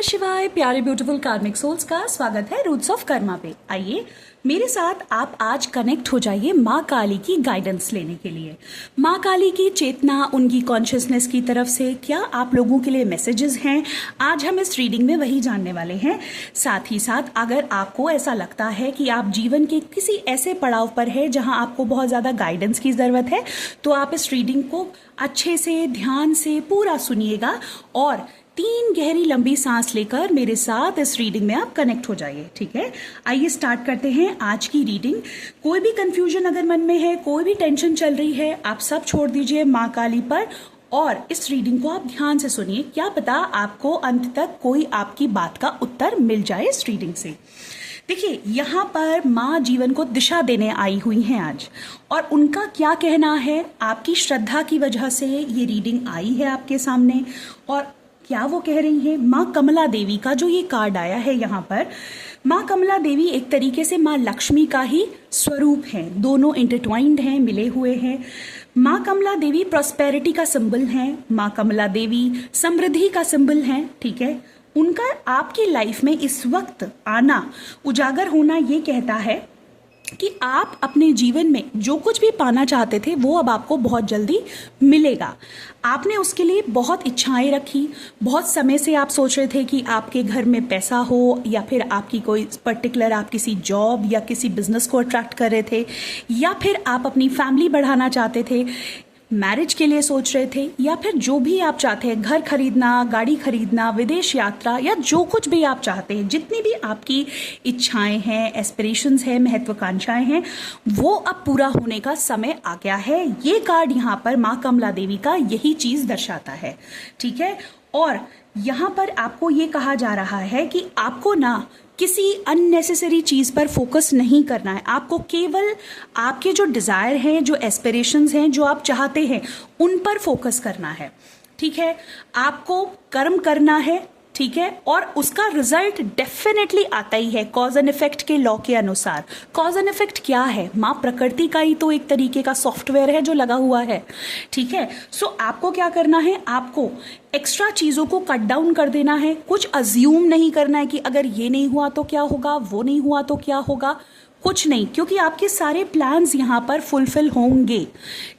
शिवाय प्यारे ब्यूटीफुल कार्मिक सोल्स का स्वागत है रूट्स ऑफ कर्मा पे। आइए मेरे साथ आप आज कनेक्ट हो जाइए माँ काली की गाइडेंस लेने के लिए। माँ काली की चेतना, उनकी कॉन्शियसनेस की तरफ से क्या आप लोगों के लिए मैसेजेस हैं, आज हम इस रीडिंग में वही जानने वाले हैं। साथ ही साथ अगर आपको ऐसा लगता है कि आप जीवन के किसी ऐसे पड़ाव पर है जहाँ आपको बहुत ज़्यादा गाइडेंस की ज़रूरत है, तो आप इस रीडिंग को अच्छे से ध्यान से पूरा सुनिएगा और 3 गहरी लंबी सांस लेकर मेरे साथ इस रीडिंग में आप कनेक्ट हो जाइए। ठीक है, आइए स्टार्ट करते हैं आज की रीडिंग। कोई भी कंफ्यूजन अगर मन में है, कोई भी टेंशन चल रही है, आप सब छोड़ दीजिए माँ काली पर और इस रीडिंग को आप ध्यान से सुनिए। क्या पता आपको अंत तक कोई आपकी बात का उत्तर मिल जाए इस रीडिंग से। देखिए, यहाँ पर माँ जीवन को दिशा देने आई हुई हैं आज, और उनका क्या कहना है, आपकी श्रद्धा की वजह से ये रीडिंग आई है आपके सामने। और क्या वो कह रही है, माँ कमला देवी का जो ये कार्ड आया है यहाँ पर, माँ कमला देवी एक तरीके से माँ लक्ष्मी का ही स्वरूप है, दोनों इंटरट्वाइंड हैं, मिले हुए हैं। माँ कमला देवी प्रॉस्पेरिटी का सिंबल है, माँ कमला देवी समृद्धि का सिंबल है। ठीक है, उनका आपकी लाइफ में इस वक्त आना, उजागर होना, ये कहता है कि आप अपने जीवन में जो कुछ भी पाना चाहते थे वो अब आपको बहुत जल्दी मिलेगा। आपने उसके लिए बहुत इच्छाएं रखी, बहुत समय से आप सोच रहे थे कि आपके घर में पैसा हो, या फिर आपकी कोई पर्टिकुलर आप किसी जॉब या किसी बिजनेस को अट्रैक्ट कर रहे थे, या फिर आप अपनी फैमिली बढ़ाना चाहते थे, मैरिज के लिए सोच रहे थे, या फिर जो भी आप चाहते हैं, घर खरीदना, गाड़ी खरीदना, विदेश यात्रा, या जो कुछ भी आप चाहते हैं, जितनी भी आपकी इच्छाएं हैं, एस्पिरेशंस हैं, महत्वाकांक्षाएं हैं, वो अब पूरा होने का समय आ गया है। ये कार्ड यहाँ पर माँ कमला देवी का यही चीज़ दर्शाता है। ठीक है, और यहाँ पर आपको ये कहा जा रहा है कि आपको ना किसी अननेसेसरी चीज़ पर फोकस नहीं करना है। आपको केवल आपके जो डिज़ायर हैं, जो एस्पिरेशंस हैं, जो आप चाहते हैं, उन पर फोकस करना है। ठीक है, आपको कर्म करना है। ठीक है, और उसका रिजल्ट डेफिनेटली आता ही है कॉज एंड इफेक्ट के लॉ के अनुसार। कॉज एंड इफेक्ट क्या है, माँ प्रकृति का ही तो एक तरीके का सॉफ्टवेयर है जो लगा हुआ है। ठीक है, सो आपको क्या करना है, आपको एक्स्ट्रा चीज़ों को कट डाउन कर देना है। कुछ अज्यूम नहीं करना है कि अगर ये नहीं हुआ तो क्या होगा, वो नहीं हुआ तो क्या होगा, कुछ नहीं, क्योंकि आपके सारे प्लान्स यहाँ पर फुलफिल होंगे।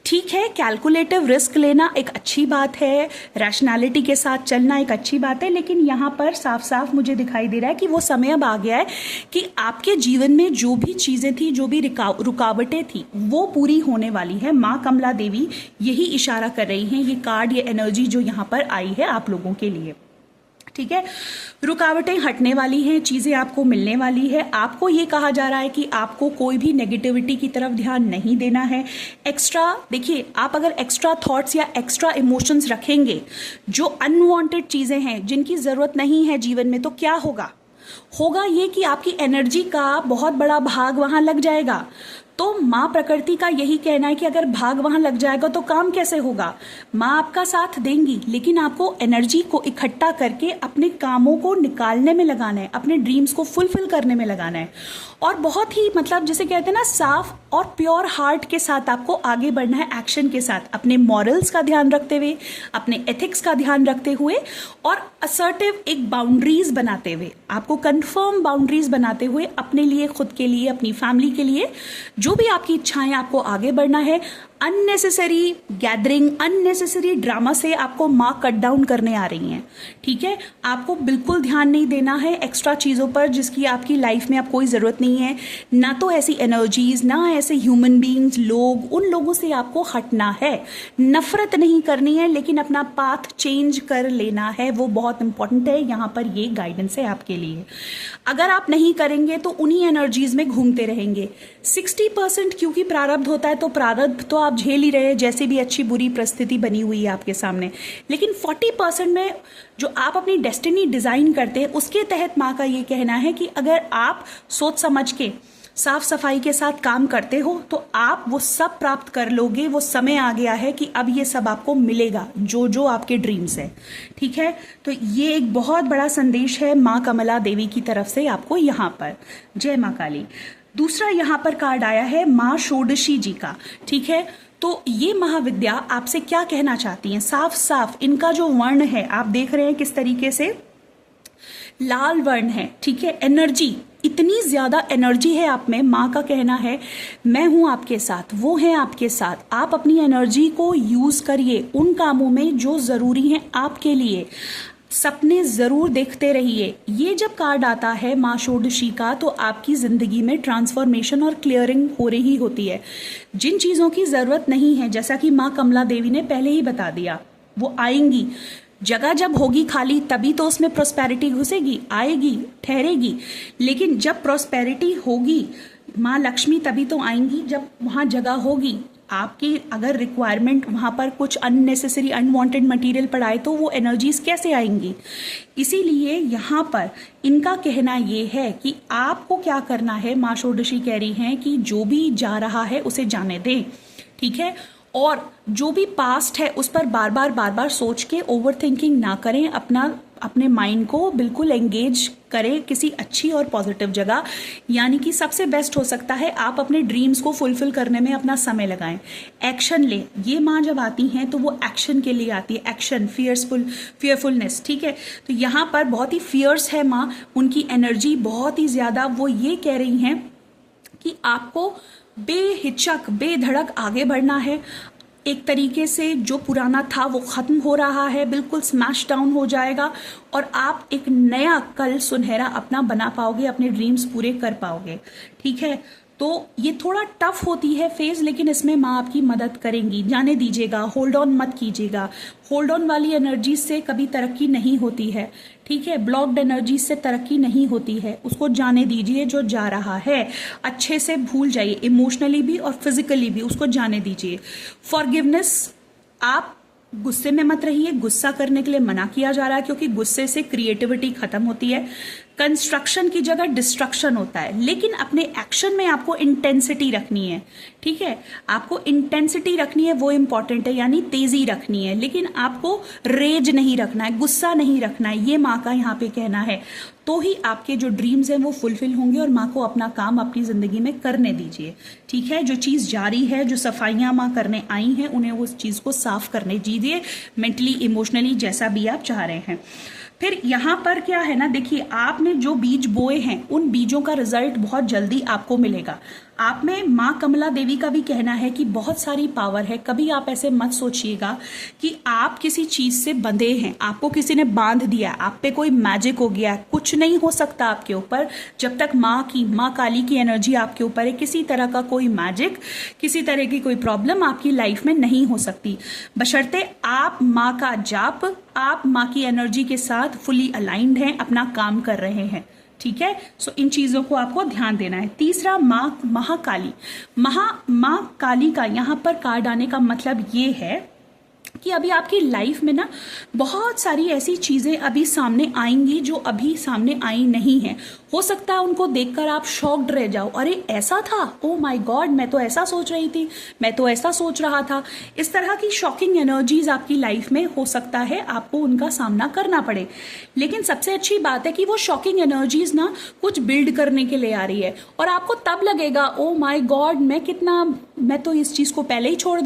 ठीक है, कैलकुलेटिव रिस्क लेना एक अच्छी बात है, रैशनैलिटी के साथ चलना एक अच्छी बात है, लेकिन यहाँ पर साफ साफ मुझे दिखाई दे रहा है कि वो समय अब आ गया है कि आपके जीवन में जो भी चीज़ें थी, जो भी रुकावटें थी, वो पूरी होने वाली है। माँ कमला देवी यही इशारा कर रही हैं, ये कार्ड, ये एनर्जी जो यहाँ पर आई है आप लोगों के लिए। ठीक है, रुकावटें हटने वाली हैं, चीज़ें आपको मिलने वाली है। आपको ये कहा जा रहा है कि आपको कोई भी नेगेटिविटी की तरफ ध्यान नहीं देना है। एक्स्ट्रा देखिए, आप अगर एक्स्ट्रा थॉट्स या एक्स्ट्रा इमोशंस रखेंगे, जो अनवांटेड चीज़ें हैं, जिनकी ज़रूरत नहीं है जीवन में, तो क्या होगा, होगा ये कि आपकी एनर्जी का बहुत बड़ा भाग वहाँ लग जाएगा। तो माँ प्रकृति का यही कहना है कि अगर भाग वहां लग जाएगा तो काम कैसे होगा। माँ आपका साथ देंगी, लेकिन आपको एनर्जी को इकट्ठा करके अपने कामों को निकालने में लगाना है, अपने ड्रीम्स को फुलफिल करने में लगाना है, और बहुत ही मतलब जिसे कहते हैं ना, साफ और प्योर हार्ट के साथ आपको आगे बढ़ना है, एक्शन के साथ, अपने मॉरल्स का ध्यान रखते हुए, अपने एथिक्स का ध्यान रखते हुए, और असर्टिव एक बाउंड्रीज बनाते हुए, आपको कंफर्म बाउंड्रीज बनाते हुए अपने लिए, खुद के लिए, अपनी फैमिली के लिए, जो भी आपकी इच्छाएं, आपको आगे बढ़ना है। अननेसेसरी गैदरिंग, अननेसेसरी ड्रामा से आपको माँ कट डाउन करने आ रही हैं। ठीक है, आपको बिल्कुल ध्यान नहीं देना है एक्स्ट्रा चीज़ों पर जिसकी आपकी लाइफ में आप कोई ज़रूरत नहीं है, ना तो ऐसी एनर्जीज, ना ऐसे ह्यूमन बीइंग्स, लोग, उन लोगों से आपको हटना है। नफरत नहीं करनी है, लेकिन अपना पाथ चेंज कर लेना है, वो बहुत इंपॉर्टेंट है। यहाँ पर ये गाइडेंस है आपके लिए। अगर आप नहीं करेंगे तो उन्हीं एनर्जीज में घूमते रहेंगे। 60% क्योंकि प्रारब्ध होता है, तो प्रारब्ध तो आप झेल ही रहे हैं, जैसे भी अच्छी बुरी परिस्थिति बनी हुई है आपके सामने, लेकिन 40% में जो आप अपनी डेस्टिनी डिजाइन करते हैं, उसके तहत माँ का ये कहना है कि अगर आप सोच समझ के, साफ सफाई के साथ काम करते हो, तो आप वो सब प्राप्त कर लोगे। वो समय आ गया है कि अब ये सब आपको मिलेगा, जो जो आपके ड्रीम्स है। ठीक है, तो ये एक बहुत बड़ा संदेश है माँ कमला देवी की तरफ से आपको यहाँ पर। जय माँ काली। दूसरा यहाँ पर कार्ड आया है माँ षोडशी जी का। ठीक है, तो ये महाविद्या आपसे क्या कहना चाहती हैं, साफ साफ इनका जो वर्ण है आप देख रहे हैं किस तरीके से, लाल वर्ण है, ठीक है। एनर्जी, इतनी ज़्यादा एनर्जी है आप में। माँ का कहना है मैं हूँ आपके साथ, वो है आपके साथ। आप अपनी एनर्जी को यूज़ करिए उन कामों में जो ज़रूरी हैं आपके लिए। सपने ज़रूर देखते रहिए। ये जब कार्ड आता है माँ षोडशी का, तो आपकी ज़िंदगी में ट्रांसफॉर्मेशन और क्लियरिंग हो रही होती है। जिन चीज़ों की ज़रूरत नहीं है, जैसा कि माँ कमला देवी ने पहले ही बता दिया, वो आएंगी। जगह जब होगी खाली तभी तो उसमें प्रॉस्पेरिटी घुसेगी, आएगी, ठहरेगी। लेकिन जब प्रॉस्पेरिटी होगी, माँ लक्ष्मी तभी तो आएंगी जब वहाँ जगह होगी। आपकी अगर रिक्वायरमेंट वहाँ पर कुछ अननेसेसरी अनवांटेड मटेरियल पड़ा है तो वो एनर्जीज कैसे आएंगी। इसीलिए यहाँ पर इनका कहना ये है कि आपको क्या करना है। माँ षोडशी कह रही हैं कि जो भी जा रहा है उसे जाने दें, ठीक है। और जो भी पास्ट है उस पर बार बार सोच के ओवर थिंकिंग ना करें। अपने माइंड को बिल्कुल एंगेज करें किसी अच्छी और पॉजिटिव जगह। यानी कि सबसे बेस्ट हो सकता है आप अपने ड्रीम्स को फुलफिल करने में अपना समय लगाएं, एक्शन लें। ये माँ जब आती हैं तो वो एक्शन के लिए आती है, एक्शन, फियरफुलनेस, ठीक है। तो यहाँ पर बहुत ही फियर्स है माँ, उनकी एनर्जी बहुत ही ज़्यादा। वो ये कह रही हैं कि आपको बेहिचक बेधड़क आगे बढ़ना है। एक तरीके से जो पुराना था वो ख़त्म हो रहा है, बिल्कुल स्मैश डाउन हो जाएगा और आप एक नया कल सुनहरा अपना बना पाओगे, अपने ड्रीम्स पूरे कर पाओगे, ठीक है। तो ये थोड़ा टफ होती है फेज, लेकिन इसमें माँ आपकी मदद करेंगी। जाने दीजिएगा, होल्ड ऑन मत कीजिएगा। होल्ड ऑन वाली एनर्जी से कभी तरक्की नहीं होती है, ठीक है। ब्लॉक्ड एनर्जी से तरक्की नहीं होती है, उसको जाने दीजिए। जो जा रहा है अच्छे से भूल जाइए, इमोशनली भी और फिजिकली भी उसको जाने दीजिए। फॉरगिवनेस, आप गुस्से में मत रहिए। गुस्सा करने के लिए मना किया जा रहा है क्योंकि गुस्से से क्रिएटिविटी खत्म होती है। कंस्ट्रक्शन की जगह डिस्ट्रक्शन होता है। लेकिन अपने एक्शन में आपको इंटेंसिटी रखनी है, ठीक है। आपको इंटेंसिटी रखनी है, वो इंपॉर्टेंट है, यानी तेजी रखनी है। लेकिन आपको रेज नहीं रखना है, गुस्सा नहीं रखना है। ये माँ का यहाँ पे कहना है। तो ही आपके जो ड्रीम्स हैं वो फुलफिल होंगे। और माँ को अपना काम अपनी जिंदगी में करने दीजिए, ठीक है। जो चीज़ जारी है, जो सफाइयाँ माँ करने आई हैं, उन्हें उस चीज़ को साफ करने दीजिए, मेंटली, इमोशनली, जैसा भी आप चाह रहे हैं। फिर यहाँ पर क्या है ना, देखिए आपने जो बीज बोए हैं उन बीजों का रिजल्ट बहुत जल्दी आपको मिलेगा। आप में माँ कमला देवी का भी कहना है कि बहुत सारी पावर है। कभी आप ऐसे मत सोचिएगा कि आप किसी चीज़ से बंधे हैं, आपको किसी ने बांध दिया, आप पे कोई मैजिक हो गया। कुछ नहीं हो सकता आपके ऊपर जब तक माँ काली की एनर्जी आपके ऊपर है। किसी तरह का कोई मैजिक, किसी तरह की कोई प्रॉब्लम आपकी लाइफ में नहीं हो सकती, बशर्ते आप माँ का जाप, आप माँ की एनर्जी के साथ फुली अलाइंड हैं, अपना काम कर रहे हैं, ठीक है। सो इन चीज़ों को आपको ध्यान देना है। तीसरा, महाकाली। माँ काली का यहाँ पर कार्ड आने का मतलब ये है कि अभी आपकी लाइफ में ना बहुत सारी ऐसी चीज़ें अभी सामने आएंगी जो अभी सामने आई नहीं है। हो सकता है उनको देखकर आप शॉक्ड रह जाओ, अरे ऐसा था, ओ माय गॉड, मैं तो ऐसा सोच रही थी, मैं तो ऐसा सोच रहा था। इस तरह की शॉकिंग एनर्जीज आपकी लाइफ में हो सकता है आपको उनका सामना करना पड़े। लेकिन सबसे अच्छी बात है कि वो शॉकिंग एनर्जीज ना कुछ बिल्ड करने के लिए आ रही है और आपको तब लगेगा ओ माय गॉड, मैं तो इस चीज़ को पहले ही छोड़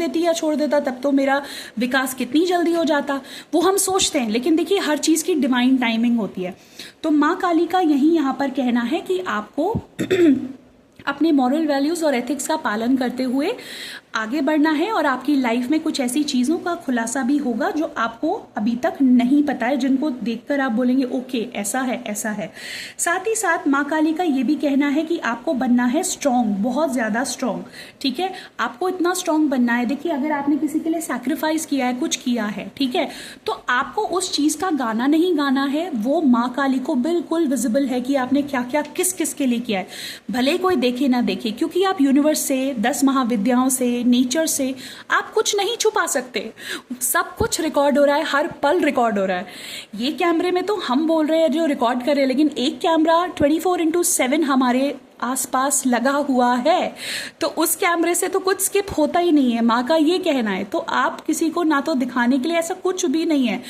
देता, तब तो मेरा विकास कितनी जल्दी हो जाता। वो हम सोचते हैं, लेकिन देखिए हर चीज़ की डिवाइन टाइमिंग होती है। तो माँ काली का यही यहाँ पर कहना है कि आपको अपने मॉरल वैल्यूज़ और एथिक्स का पालन करते हुए आगे बढ़ना है और आपकी लाइफ में कुछ ऐसी चीज़ों का खुलासा भी होगा जो आपको अभी तक नहीं पता है, जिनको देखकर आप बोलेंगे ओके ऐसा है, ऐसा है। साथ ही साथ माँ काली का ये भी कहना है कि आपको बनना है स्ट्रॉन्ग, बहुत ज़्यादा स्ट्रॉन्ग, ठीक है। आपको इतना स्ट्रॉन्ग बनना है। देखिए अगर आपने किसी के लिए सैक्रिफाइस किया है, कुछ किया है, ठीक है, तो आपको उस चीज़ का गाना नहीं गाना है। वो माँ काली को बिल्कुल विजिबल है कि आपने क्या क्या किस किस के लिए किया है, भले कोई देखे ना देखे, क्योंकि आप यूनिवर्स से, 10 महाविद्याओं से, नेचर से आप कुछ नहीं छुपा सकते। सब कुछ रिकॉर्ड हो रहा है, हर पल रिकॉर्ड हो रहा है। ये कैमरे में तो हम बोल रहे हैं जो रिकॉर्ड कर रहे हैं, लेकिन एक कैमरा 24/7 हमारे आसपास लगा हुआ है, तो उस कैमरे से तो कुछ स्किप होता ही नहीं है। माँ का ये कहना है। तो आप किसी को ना तो दिखाने के लिए, ऐसा कुछ भी नहीं है।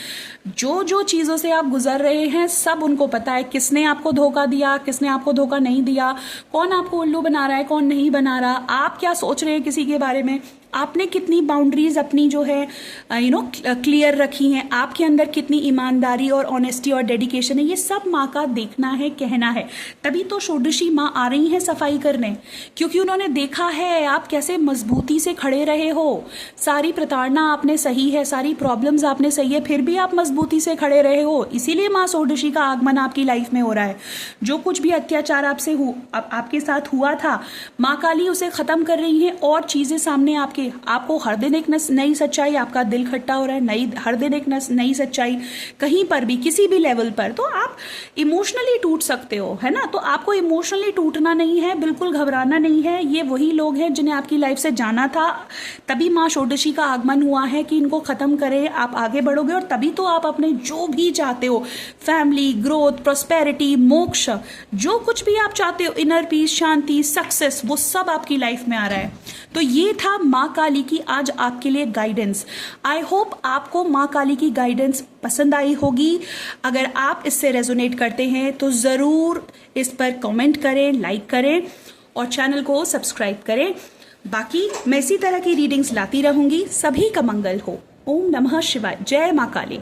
जो जो चीज़ों से आप गुजर रहे हैं सब उनको पता है, किसने आपको धोखा दिया, किसने आपको धोखा नहीं दिया, कौन आपको उल्लू बना रहा है, कौन नहीं बना रहा, आप क्या सोच रहे हैं किसी के बारे में, आपने कितनी बाउंड्रीज अपनी जो है क्लियर रखी हैं, आपके अंदर कितनी ईमानदारी और ऑनेस्टी और डेडिकेशन है, ये सब माँ का देखना है, कहना है। तभी तो षोडशी माँ आ रही हैं सफाई करने, क्योंकि उन्होंने देखा है आप कैसे मजबूती से खड़े रहे हो। सारी प्रताड़ना आपने सही है, सारी प्रॉब्लम्स आपने सही है, फिर भी आप मजबूती से खड़े रहे हो। इसीलिए माँ षोडशी का आगमन आपकी लाइफ में हो रहा है। जो कुछ भी अत्याचार आपके साथ हुआ था, माँ काली उसे खत्म कर रही है और चीजें सामने आपको हर दिन एक नई सच्चाई, आपका दिल खट्टा हो रहा है, हर दिन एक नई सच्चाई, कहीं पर भी किसी भी लेवल पर। तो आप इमोशनली टूट सकते हो, है ना। तो आपको इमोशनली टूटना नहीं है, बिल्कुल घबराना नहीं है। ये वही लोग हैं जिन्हें आपकी लाइफ से जाना था, तभी माँ षोडशी का आगमन हुआ है कि इनको खत्म करें, आप आगे बढ़ोगे और तभी तो आप अपने जो भी चाहते हो, फैमिली, ग्रोथ, प्रॉस्पेरिटी, मोक्ष, जो कुछ भी आप चाहते हो, इनर पीस, शांति, सक्सेस, वो सब आपकी लाइफ में आ रहा है। तो ये था माँ काली की आज आपके लिए गाइडेंस। आई होप आपको माँ काली की गाइडेंस पसंद आई होगी। अगर आप इससे रेजोनेट करते हैं तो ज़रूर इस पर कमेंट करें, लाइक करें और चैनल को सब्सक्राइब करें। बाकी मैं इसी तरह की रीडिंग्स लाती रहूंगी। सभी का मंगल हो। ओम नमः शिवाय। जय माँ काली।